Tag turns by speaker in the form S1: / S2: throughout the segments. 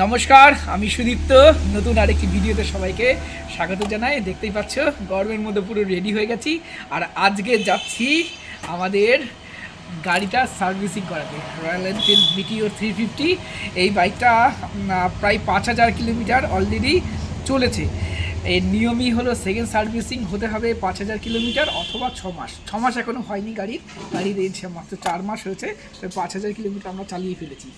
S1: নমস্কার, আমি সুদীপ্ত। নতুন আরেকটি ভিডিওতে সবাইকে স্বাগত জানাই। দেখতেই পাচ্ছ গরমের মধ্যে পুরো রেডি হয়ে গেছি, আর আজকে যাচ্ছি আমাদের গাড়িটা সার্ভিসিং করাতে। রয়্যাল এনফিল্ড মিটিওর 350 এই বাইকটা প্রায় 5000 কিলোমিটার অলরেডি চলেছে। এর নিয়মই হলো সেকেন্ড সার্ভিসিং হতে হবে 5000 কিলোমিটার অথবা 6 মাস। 6 মাস এখনও হয়নি, গাড়ির এই মাত্র 4 মাস হয়েছে, 5000 কিলোমিটার আমরা চালিয়ে ফেলেছি।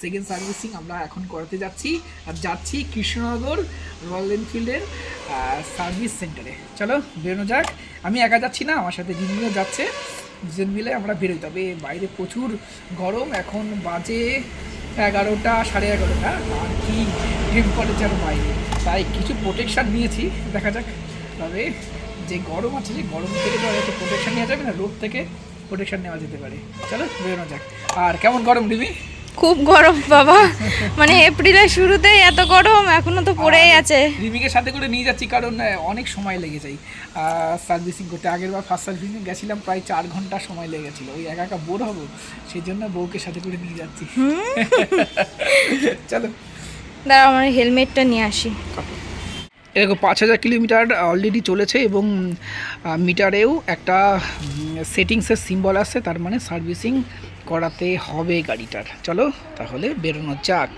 S1: সেকেন্ড সার্ভিসিং আমরা এখন করাতে যাচ্ছি, আর যাচ্ছি কৃষ্ণনগর রয়্যাল এনফিল্ডের সার্ভিস সেন্টারে। চলো বেরোনো যাক। আমি একা যাচ্ছি না, আমার সাথে রিমিও যাচ্ছে। দুজন মিলে আমরা বেরোই। তবে বাইরে প্রচুর গরম, এখন বাজে 11টা সাড়ে 11টা, আর কি টেম্পারেচার বাইরে, তাই কিছু প্রোটেকশান নিয়েছি। দেখা যাক। তবে যে গরম আছে, যে গরম থেকে তো একটু প্রোটেকশান নেওয়া যাবে না, রোদ থেকে প্রোটেকশান নেওয়া যেতে পারে। চলো বেরোনো যাক। আর কেমন গরম রিমি?
S2: খুব গরম বাবা, মানে এপ্রিলের শুরুতেই এত গরম, এখনো তো পড়েই আছে।
S1: রিমিকে সাথে করে নিয়ে যাচ্ছি কারণ অনেক সময় লেগে যায় সার্ভিসিং করতে। আগের বার ফার্স্ট সার্ভিসিং গেছিলাম, প্রায় 4 ঘন্টা সময় লেগেছিলো। ওই একা একা বোর হবো, সেই জন্য বউকে সাথে করে নিয়ে যাচ্ছি। চলো
S2: দাঁড়া, আমার হেলমেটটা নিয়ে আসি।
S1: এরকম 5000 কিলোমিটার অলরেডি চলেছে, এবং মিটারেও একটা সেটিংসের সিম্বল আছে, তার মানে সার্ভিসিং করাতে হবে গাড়িটার। চলো তাহলে বেরোনো যাক।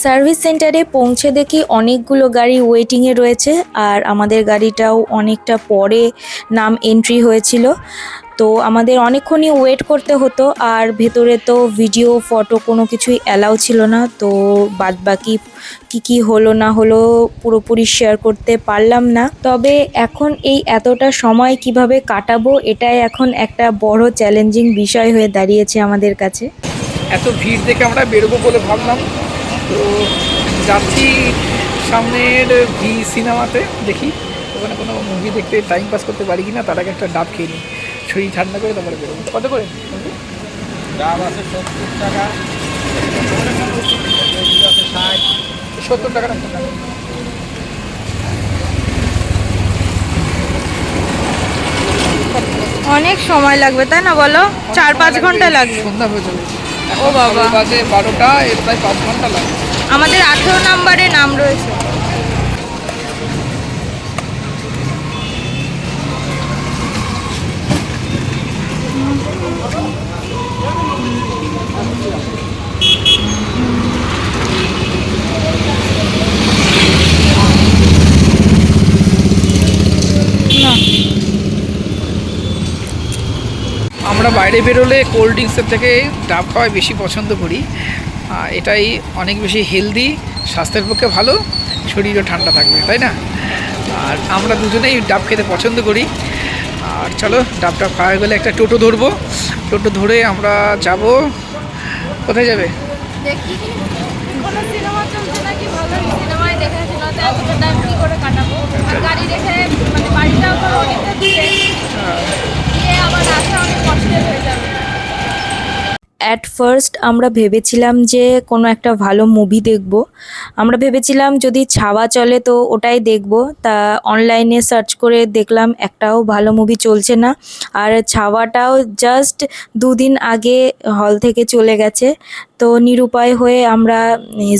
S2: সার্ভিস সেন্টারে পৌঁছে দেখি অনেকগুলো গাড়ি ওয়েটিংয়ে রয়েছে, আর আমাদের গাড়িটাও অনেকটা পরে নাম এন্ট্রি হয়েছিল। তো আমাদের অনেকক্ষণই ওয়েট করতে হতো, আর ভেতরে তো ভিডিও ফটো কোনো কিছুই অ্যালাউ ছিল না। তো বাদবাকি কি হলো না হলো পুরোপুরি শেয়ার করতে পারলাম না। তবে এখন এই এতটা সময় কিভাবে কাটাবো, এটাই এখন একটা বড় চ্যালেঞ্জিং বিষয় হয়ে দাঁড়িয়েছে আমাদের কাছে।
S1: এত ভিড় দেখে আমরা বেরোবো বলে ভাবলাম, তো যাচ্ছি সামনের সিনেমাতে। দেখি ওখানে কোনো মুভি দেখতে টাইম পাস করতে পারি কি না, তার আগে একটা ডাব খেয়ে নিই, শরীর ঠান্ডা করে তারপরে বেরোবো। কত করে
S3: ডাব আছে 70 টাকা, 60।
S1: 70 টাকা না?
S2: অনেক সময় লাগবে তাই না বলো? 4-5 ঘন্টা লাগবে।
S1: সন্ধ্যা হয়ে যাবে।
S2: ও বাবা,
S1: বাজে 12টা, এর প্রায় 5 ঘন্টা লাগবে।
S2: আমাদের 18 নম্বরে নাম রয়েছে।
S1: আমরা বাইরে বেরোলে কোল্ড ড্রিঙ্কসের থেকে ডাব খাওয়াই বেশি পছন্দ করি। এটাই অনেক বেশি হেলদি, স্বাস্থ্যের পক্ষে ভালো, শরীরও ঠান্ডা থাকবে, তাই না? আর আমরা দুজনেই ডাব খেতে পছন্দ করি। আর চলো ডাবটা খাওয়া হয়ে গেলে একটা টোটো ধরবো। টোটো ধরে আমরা যাব। কোথায় যাবে?
S2: দেখি কোনো সিনেমা চলছে নাকি, ভালো সিনেমায় দেখে শোনাতে এতটা টাইম কি করে কাটাবো? আর গাড়ি রেখে মানে বাড়িটাও তো অনেকটা দূরে, গিয়ে আবার আসা অনেক কষ্টের হয়ে যাবে। অ্যাট ফার্স্ট আমরা ভেবেছিলাম যে কোনো একটা ভালো মুভি দেখব। আমরা ভেবেছিলাম যদি ছাওয়া চলে তো ওটাই দেখব। তা অনলাইনে সার্চ করে দেখলাম একটাও ভালো মুভি চলছে না, আর ছাওয়াটাও জাস্ট 2 দিন আগে হল থেকে চলে গেছে। তো নিরুপায় হয়ে আমরা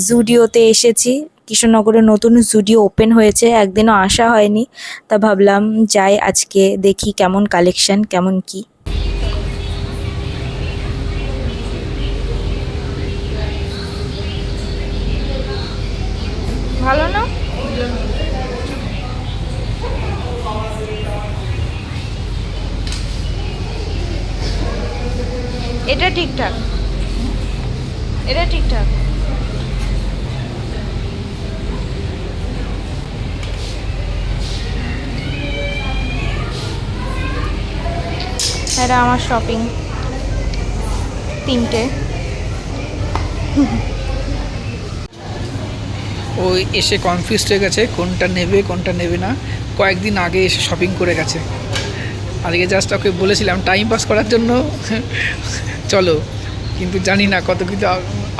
S2: জুডিওতে এসেছি। কৃষ্ণনগরে নতুন জুডিও ওপেন হয়েছে, একদিনও আসা হয়নি। তা ভাবলাম যাই, আজকে দেখি কেমন কালেকশন, কেমন কি। ভালো না? এটা ঠিকঠাক, এটা ঠিকঠাক। এটা আমার শপিং 3টে।
S1: ও এসে কনফিউজড হয়ে গেছে কোনটা নেবে না। কয়েকদিন আগে এসে শপিং করে গেছে। আজকে জাস্ট ওকে বলেছিলাম টাইম পাস করার জন্য চলো কিন্তু জানি না কত কিছু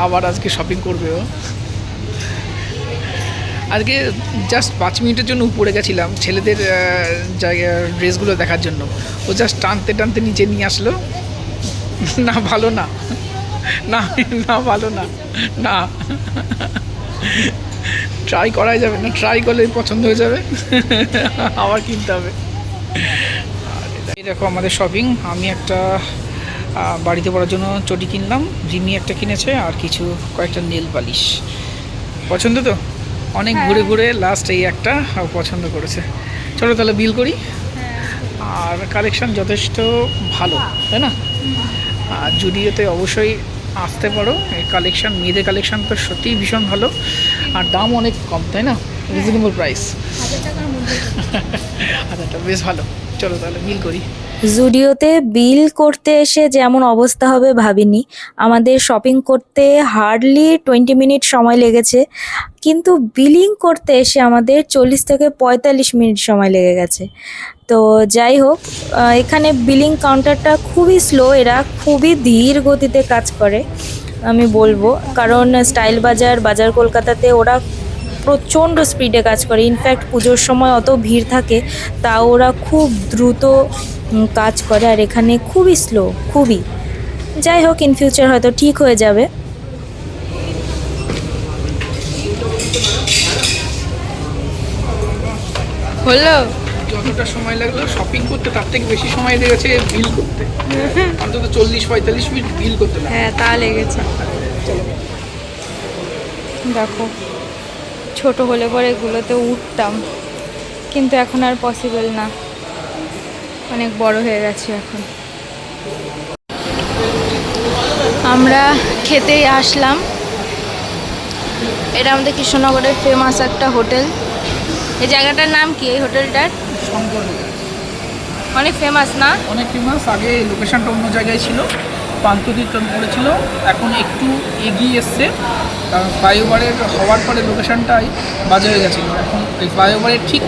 S1: আবার আজকে শপিং করবে ও। আজকে জাস্ট 5 মিনিটের জন্য উপরে গেছিলাম ছেলেদের জায়গা ড্রেসগুলো দেখার জন্য। ও জাস্ট টানতে টানতে নিচে নিয়ে আসলো। না ভালো না, না না ভালো না, না ট্রাই করাই যাবে না, ট্রাই করলে পছন্দ হয়ে যাবে আবার কিনতে হবে। এই দেখো আমাদের শপিং। আমি একটা বাড়িতে পড়ার জন্য চটি কিনলাম, রিমি একটা কিনেছে, আর কিছু কয়েকটা নেল পালিশ। পছন্দ তো অনেক ঘুরে ঘুরে লাস্ট এই একটা পছন্দ করেছে। চলো তাহলে বিল করি। আর কালেকশন যথেষ্ট ভালো, তাই না? আর জুডিওতে অবশ্যই আসতে পারো। এই কালেকশন, মেয়েদের কালেকশন তো সত্যিই ভীষণ ভালো, আর দাম অনেক কম, তাই না? Reasonable price.
S2: 1000 টাকার মধ্যে।
S1: আচ্ছা বেশ ভালো। চলো তাহলে বিল করি।
S4: জুডিওতে বিল করতে এসে যেমন অবস্থা হবে ভাবিনি। আমাদের শপিং করতে হার্ডলি 20 মিনিট সময় লেগেছে, কিন্তু বিলিং করতে এসে আমাদের 40 থেকে 45 মিনিট সময় লেগে গেছে। তো যাই হোক, এখানে বিলিং কাউন্টারটা খুবই স্লো, এরা খুবই ধীর গতিতে কাজ করে আমি বলবো। কারণ স্টাইল বাজার, বাজার কলকাতাতে ওরা প্রচণ্ড স্পিডে কাজ করে। ইনফ্যাক্ট পুজোর সময় অত ভিড় থাকে, তাও ওরা খুব দ্রুত কাজ করে, আর এখানে খুবই স্লো, খুবই। যাই হোক, ইন ফিউচার হয়তো ঠিক হয়ে যাবে।
S2: হলো
S1: যতটা সময় লাগলো শপিং করতে, তার থেকে বেশি সময় লেগেছে বিল করতে। অন্তত 40-45 মিনিট বিল করতে লাগে।
S2: হ্যাঁ, তা লেগেছে। দেখো, ছোট হলে পরে এগুলোতে উঠতাম, কিন্তু এখন আর পসিবল না, অনেক বড় হয়ে গেছে এখন। আমরা খেতেই আসলাম। এটা আমাদের কৃষ্ণনগরের ফেমাস একটা হোটেল। এই জায়গাটার নাম কি, এই হোটেলটার?
S1: শঙ্কর
S2: অনেক ফেমাস না?
S1: অনেক ফেমাস। আগে লোকেশনটা অন্য জায়গায় ছিল, পান্তুদির পড়েছিল, এখন একটু এগিয়ে এসছে। কারণ ফ্লাইওভারের হওয়ার পরে লোকেশনটাই বাজে হয়ে গেছিলো। এখন এই ফ্লাইওভারের ঠিক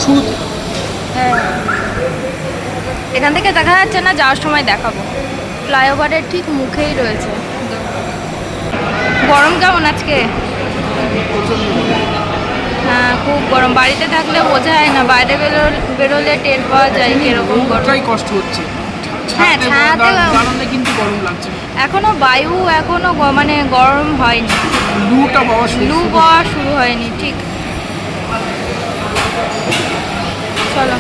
S1: শুরুতে।
S2: হ্যাঁ, এখান থেকে দেখা যাচ্ছে না, যাওয়ার সময় দেখাবো। ফ্লাইওভারের ঠিক মুখেই রয়েছে। গরম কেমন আজকে? হ্যাঁ, খুব গরম। বাড়িতে থাকলে বোঝা যায় না, বাইরে বেরোলে টের পাওয়া যায় কিরকম গরম।
S1: ওটাই কষ্ট হচ্ছে।
S2: হ্যাঁ, ছায়াতে
S1: দাঁড়ালে কিন্তু গরম লাগছে।
S2: এখনো বায়ু মানে গরম হয়নি,
S1: লুটা পাওয়া
S2: লু পাওয়া শুরু হয়নি। ঠিক, চলো।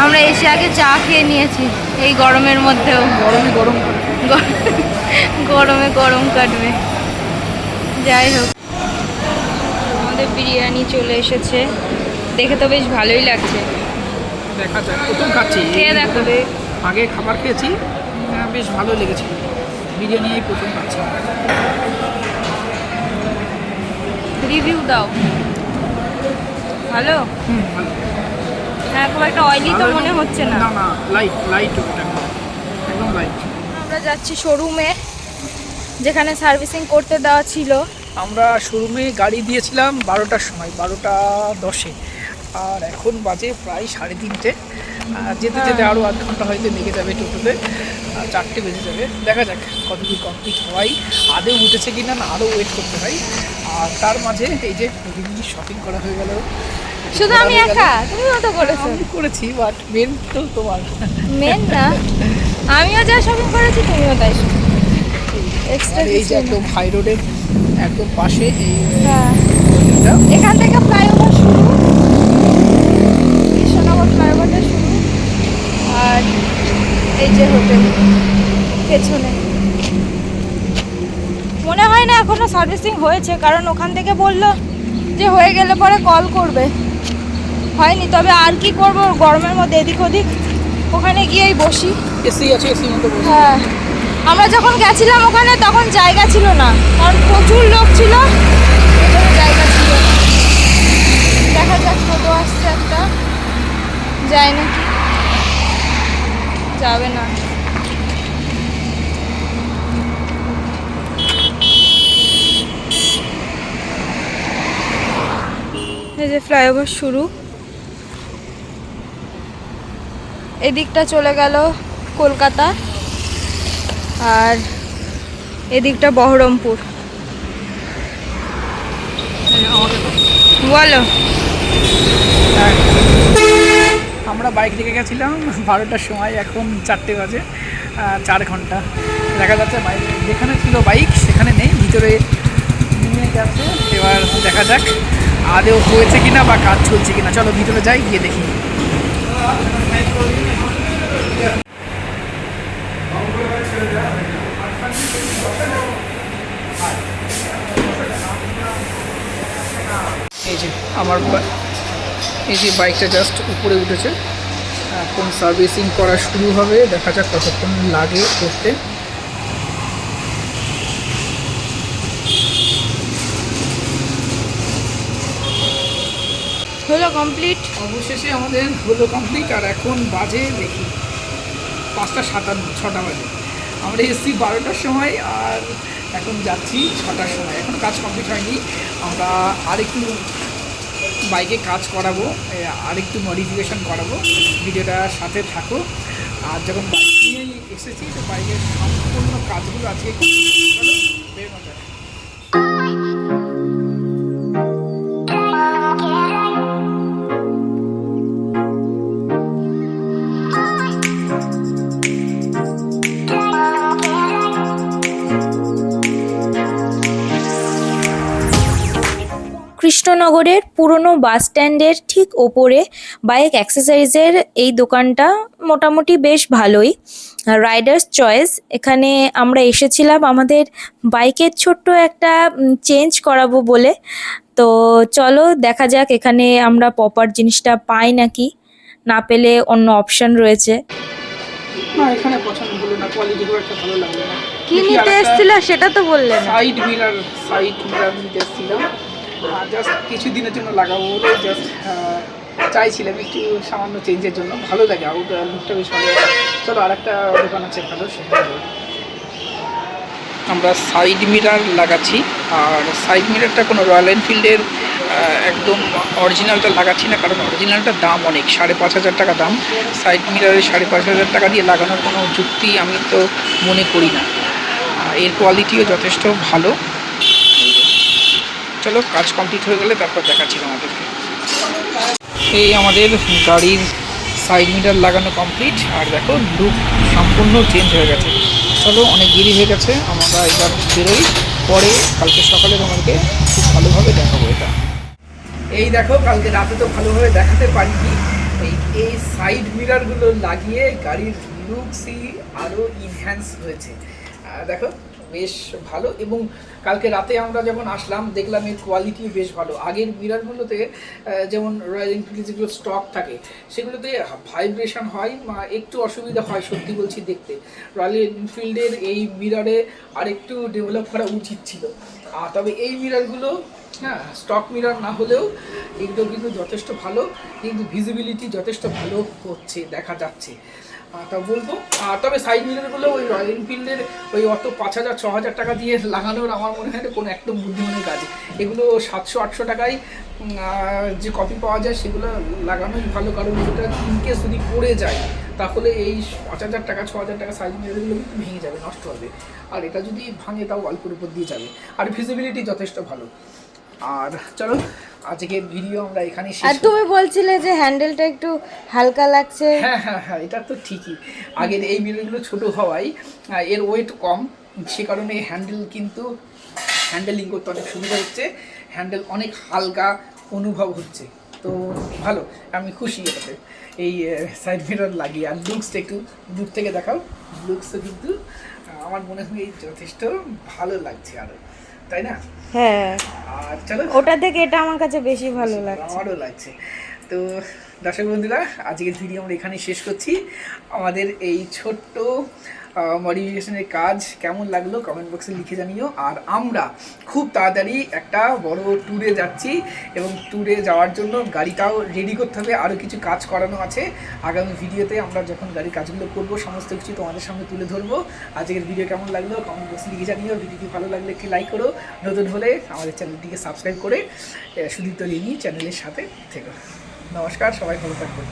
S2: আমরা এসে আগে চা খেয়ে নিয়েছি এই গরমের মধ্যেও।
S1: গরমে গরম
S2: গরমে গরম কাটবে। যাই হোক, আমাদের বিরিয়ানি চলে এসেছে, দেখে তো বেশ ভালোই লাগছে।
S1: দেখা যাক, প্রথম খাচ্ছি।
S2: খেয়ে দেখো।
S1: আগে খাবার খেয়েছি, বেশ ভালো লেগেছিল। বিরিয়ানি এই প্রথম খাচ্ছি।
S2: রিভিউ দাও। ভালো?
S1: ভালো।
S2: হ্যাঁ, খুব একটা অয়েলি তো মনে হচ্ছে না।
S1: না না, লাইট একদম লাইট।
S2: আমরা যাচ্ছি শোরুমে, যেখানে সার্ভিসিং করতে দেওয়া ছিল।
S1: আমরা শোরুমে গাড়ি দিয়েছিলাম 12টার সময়, 12:10-এ, আর এখন বাজে প্রায় 3:30। যেতে যেতে আরও আধ ঘন্টা হয়তো লেগে যাবে টোটোতে, 4টে বেজে যাবে। দেখা যাক কত দূর কমপ্লিট হয়, আদেও উঠেছে কি না, আরও ওয়েট করতে হয়। আর তার মাঝে এই যে শপিং করা হয়ে গেল।
S2: শুধু আমি একা? তুমিও তো করেছো।
S1: আমি করেছি, বাট মেন তো তোমার।
S2: মেন না, আমিও যা শপিং করেছি তুমিও তাই। এক্সট্রা
S1: এই যে একদম হাই রোডের একদম পাশে এই
S2: হ্যাঁ,
S1: এটা।
S2: এখান থেকে ফ্লাইওভার শুরু, কৃষ্ণনগর ফ্লাইওভারটা শুরু। আর এই যে হোটেল পেছনে। মনে হয় না এখনো সার্ভিসিং হয়েছে, কারণ ওখান থেকে বললো যে হয়ে গেলে পরে কল করবে। হয়নি, তবে আর কি করবো, গরমের মধ্যে এদিক ওদিক, ওখানে গিয়েই বসি।
S1: এসি আছে, এসি মতো বসে।
S2: হ্যাঁ, আমরা যখন গেছিলাম ওখানে তখন জায়গা ছিল না, কারণ প্রচুর লোক ছিল, ওখানে জায়গা ছিল না। দেখা যাক, টোটো আসছে একটা, যায় নাকি, যাবে না। এই যে ফ্লাইওভার শুরু, এদিকটা চলে গেল কলকাতা। আর এদিকটা বহরমপুর। বলো।
S1: আমরা বাইক থেকে গেছিলাম 12টার সময়, এখন 4টে বাজে, 4 ঘন্টা। দেখা যাচ্ছে বাইরে যেখানে ছিল বাইক সেখানে নেই, ভিতরে নিয়ে গেছে। এবার দেখা যাক আদেও হয়েছে কিনা বা কাজ চলছে কিনা। চলো ভিতরে যাই, গিয়ে দেখি। এই যে আমার এই যে বাইকটা জাস্ট উপরে উঠেছে, এখন সার্ভিসিং করা শুরু হবে। দেখা যাক কতক্ষণ লাগে করতে।
S2: হলো কমপ্লিট।
S1: অবশেষে আমাদের হলো কমপ্লিট। আর এখন বাজে দেখি 5:57, 6টা বাজে। আমরা এসেছি 12টার সময় আর এখন যাচ্ছি 6টার সময়। এখন কাজ কমপ্লিট হয়নি। আমরা আরেকটু বাইকে কাজ করাবো, আরেকটু মডিফিকেশন করাবো। ভিডিওটার সাথে থাকো। আর যখন বাইক নিয়েই এসেছি তো বাইকের সম্পূর্ণ কাজগুলো আজকে বের মজা।
S4: কৃষ্ণনগরের পুরনো বাস স্ট্যান্ডের ঠিক ওপরে বাইক অ্যাক্সেসরিজের এই দোকানটা মোটামুটি বেশ ভালোই, রাইডার্স চয়েস। এখানে আমরা এসেছিলাম আমাদের বাইকের ছোট্ট একটা চেঞ্জ করাবো বলে। তো চলো দেখা যাক এখানে আমরা প্রপার জিনিসটা পাই নাকি, না পেলে অন্য অপশন রয়েছে।
S1: না, এখানে পছন্দ হলো না, কোয়ালিটি খুব একটা ভালো লাগলো না।
S2: কি নিতে এসেছিলে সেটা তো বললে না।
S1: সাইড মিরার নিতে এসেছিলাম, জাস্ট কিছুদিনের জন্য লাগাবো বলে জাস্ট চাইছিলাম একটু সামান্য চেঞ্জের জন্য। ভালো লাগে, আউটার লুকটা বেশ ভালো। চলো আরেকটা দোকান আছে ভালো, সেখানে আমরা সাইড মিরার লাগাচ্ছি। আর সাইড মিরারটা কোনো রয়্যাল এনফিল্ডের একদম অরিজিনালটা লাগাচ্ছি না, কারণ অরিজিনালটার দাম অনেক, 5,500 টাকা দাম। সাইড মিরারে 5,500 টাকা দিয়ে লাগানোর কোনো যুক্তি আমি তো মনে করি না। এর কোয়ালিটিও যথেষ্ট ভালো। চলো কাজ কমপ্লিট হয়ে গেলে তারপর দেখাচ্ছি আমাদেরকে। এই আমাদের গাড়ির সাইড মিরার লাগানো কমপ্লিট। আর দেখো লুক সম্পূর্ণ চেঞ্জ হয়ে গেছে। চলো অনেক দেরি হয়ে গেছে, আমরা এবার বেরোই, পরে কালকে সকালে তোমাদেরকে খুব ভালোভাবে দেখাবো এটা। এই দেখো কালকে রাতে তো ভালোভাবে দেখাতে পারিনি, এই সাইড মিরারগুলো লাগিয়ে গাড়ির লুকসই আরও ইনহ্যান্স হয়েছে। দেখো বেশ ভালো। এবং কালকে রাতে আমরা যখন আসলাম দেখলাম এর কোয়ালিটি বেশ ভালো। আগের মিরারগুলোতে যেমন রয়্যাল এনফিল্ড যেগুলো স্টক থাকে সেগুলোতে ভাইব্রেশন হয়, একটু অসুবিধা হয় সত্যি বলছি দেখতে। রয়্যাল এনফিল্ডের এই মিরারে আরেকটু ডেভেলপ করা উচিত ছিল। তবে এই মিরারগুলো হ্যাঁ স্টক মিরার না হলেও এগুলো কিন্তু যথেষ্ট ভালো, কিন্তু ভিজিবিলিটি যথেষ্ট ভালো হচ্ছে, দেখা যাচ্ছে। তা বলবো। তবে সাইড মিরারগুলো ওই রয়্যাল এনফিল্ডের ওই অত 5,000-6,000 টাকা দিয়ে লাগানোর আমার মনে হয় কোনো একদম বুদ্ধিমানের কাজ। এগুলো 700-800 টাকায় যে কপি পাওয়া যায় সেগুলো লাগানোই ভালো, কারণ এটা ইনকেস যদি পড়ে যায় তাহলে এই 5,000 টাকা 6,000 টাকা সাইড মিরারগুলো কিন্তু ভেঙে যাবে, নষ্ট হবে। আর এটা যদি ভাঙে তাও অল্পের উপর দিয়ে যাবে। আর ভিজিবিলিটি যথেষ্ট ভালো। আর চলো আজকের ভিডিও আমরা এখানেই শেষ।
S2: আর তুমি বলছিলে যে হ্যান্ডেলটা একটু হালকা লাগছে।
S1: হ্যাঁ হ্যাঁ হ্যাঁ, এটা তো ঠিকই। আগের এই মিররগুলো ছোট হওয়ায় এর ওয়েট কম, সে কারণে হ্যান্ডেলিং করতে অনেক সুবিধা হচ্ছে, হ্যান্ডেল অনেক হালকা অনুভব হচ্ছে। তো ভালো, আমি খুশি এটাতে এই সাইড মিরর লাগিয়ে। আর লুকসটা একটু দূর থেকে দেখাও, লুকসও কিন্তু আমার মনে হয় যথেষ্ট ভালো লাগছে আরও, তাই না?
S2: হ্যাঁ,
S1: আর চলো
S2: ওটা থেকে এটা আমার কাছে বেশি ভালো লাগছে।
S1: আমারও লাগছে। তো দর্শক বন্ধুরা আজকের ভিডিও আমরা এখানেই শেষ করছি। আমাদের এই ছোট্ট মডিফিকেশনের কাজ কেমন লাগলো কমেন্ট বক্সে লিখে জানিও। আর আমরা খুব তাড়াতাড়ি একটা বড় ট্যুরে যাচ্ছি, এবং ট্যুরে যাওয়ার জন্য গাড়িটাও রেডি করতে হবে, আরও কিছু কাজ করানো আছে। আগামী ভিডিওতে আমরা যখন গাড়ির কাজগুলো করব সমস্ত কিছু তোমাদের সামনে তুলে ধরবো। আজকের ভিডিও কেমন লাগলো কমেন্ট বক্সে লিখে জানিও। ভিডিওটি ভালো লাগলে একটি লাইক করো, নতুন হলে আমাদের চ্যানেলটিকে সাবস্ক্রাইব করে সুদীপ্ত রিনি চ্যানেলের সাথে থেকো। নমস্কার, সবাই ভালো থাকবেন।